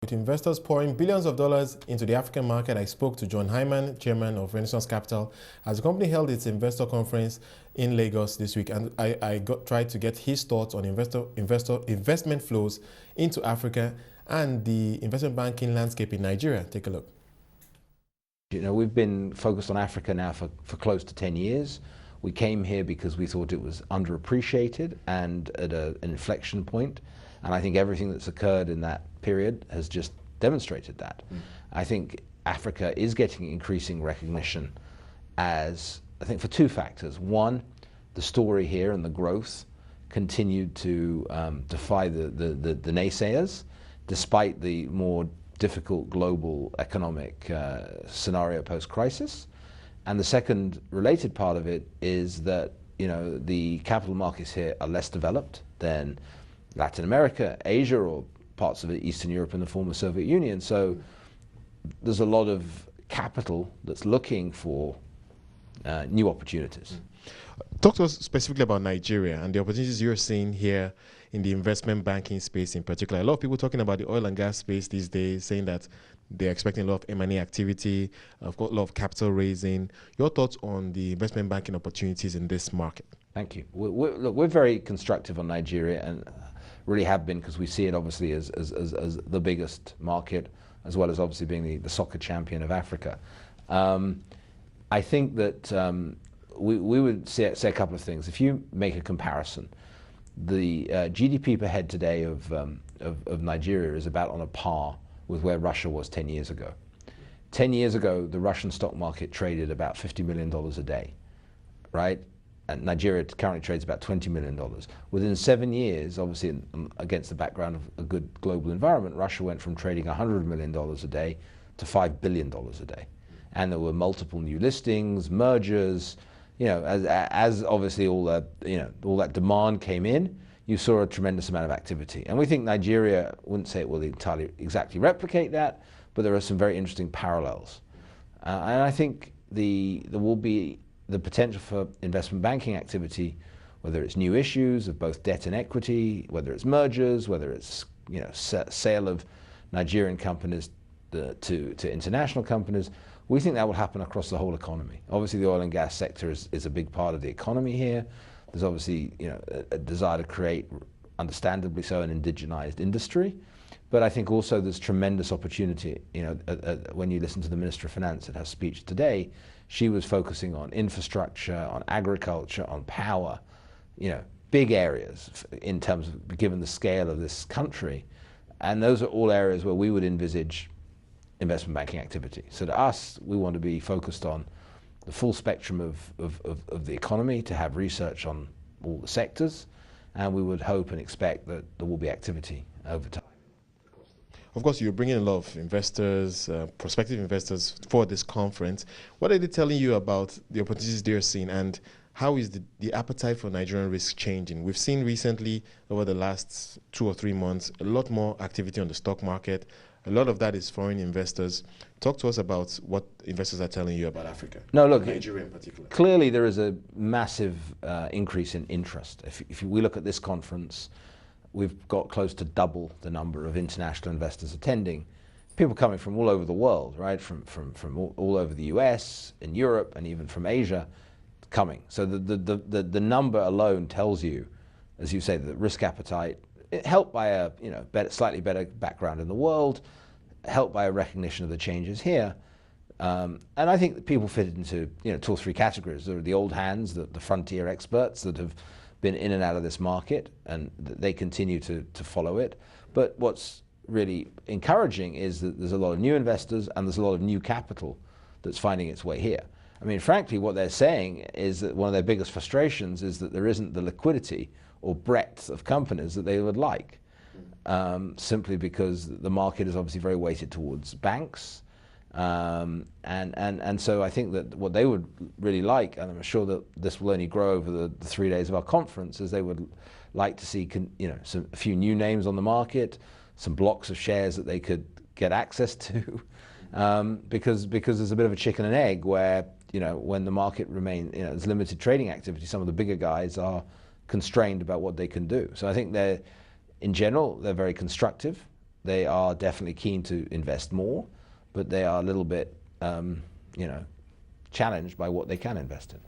With investors pouring billions of dollars into the African market, I spoke to John Hyman, chairman of Renaissance Capital, as the company held its investor conference in Lagos this week, and I tried to get his thoughts on investment flows into Africa and the investment banking landscape in Nigeria. Take a look. You know, we've been focused on Africa now for close to 10 years. We came here because we thought it was underappreciated and at an inflection point. And I think everything that's occurred in that period has just demonstrated that. I think Africa is getting increasing recognition as, I think, for two factors. One, the story here and the growth continued to defy the naysayers, despite the more difficult global economic scenario post-crisis. And the second related part of it is that, you know, the capital markets here are less developed than Latin America, Asia, or parts of Eastern Europe and the former Soviet Union. So there's a lot of capital that's looking for new opportunities. Talk to us specifically about Nigeria and the opportunities you're seeing here in the investment banking space in particular. A lot of people talking about the oil and gas space these days, saying that they're expecting a lot of M&A activity, of course, a lot of capital raising. Your thoughts on the investment banking opportunities in this market? Thank you. Look, we're very constructive on Nigeria, and really have been, because we see it obviously as the biggest market, as well as obviously being the soccer champion of Africa. I think that we would say a couple of things. If you make a comparison, the GDP per head today of Nigeria is about on a par with where Russia was 10 years ago. 10 years ago, the Russian stock market traded about $50 million a day, right? And Nigeria currently trades about $20 million. Within 7 years, obviously against the background of a good global environment, Russia went from trading $100 million a day to $5 billion a day. And there were multiple new listings, mergers, you know, as obviously all that demand came in, you saw a tremendous amount of activity. And we think Nigeria, I wouldn't say it will entirely exactly replicate that, but there are some very interesting parallels. And I think there will be the potential for investment banking activity, whether it's new issues of both debt and equity, whether it's mergers, whether it's, you know, sale of Nigerian companies to international companies. We think that will happen across the whole economy. Obviously, the oil and gas sector is a big part of the economy here. There's obviously, you know, a desire to create, understandably so, an indigenized industry. But I think also there's tremendous opportunity. You know, when you listen to the Minister of Finance at her speech today, she was focusing on infrastructure, on agriculture, on power, you know, big areas in terms of given the scale of this country. And those are all areas where we would envisage investment banking activity. So to us, we want to be focused on the full spectrum of the economy, to have research on all the sectors, and we would hope and expect that there will be activity over time. Of course, you're bringing a lot of investors, prospective investors for this conference. What are they telling you about the opportunities they're seeing, and how is the appetite for Nigerian risk changing? We've seen recently, over the last 2 or 3 months, a lot more activity on the stock market. A lot of that is foreign investors. Talk to us about what investors are telling you about Africa. No, look, Nigeria in particular. Clearly there is a massive increase in interest. If we look at this conference, we've got close to double the number of international investors attending. People coming from all over the world, right? From all over the US and Europe and even from Asia coming. So the number alone tells you, as you say, the risk appetite, helped by a slightly better background in the world, helped by a recognition of the changes here. And I think that people fit into 2 or 3 categories. There are the old hands, the frontier experts that have been in and out of this market, and they continue to follow it. But what's really encouraging is that there's a lot of new investors and there's a lot of new capital that's finding its way here. I mean, frankly, what they're saying is that one of their biggest frustrations is that there isn't the liquidity or breadth of companies that they would like, simply because the market is obviously very weighted towards banks. And so I think that what they would really like, and I'm sure that this will only grow over the 3 days of our conference, is they would like to see a few new names on the market, some blocks of shares that they could get access to, because there's a bit of a chicken and egg where, when the market remains, there's limited trading activity, some of the bigger guys are constrained about what they can do. So I think in general, they're very constructive. they are definitely keen to invest more, but they are a little bit, challenged by what they can invest in.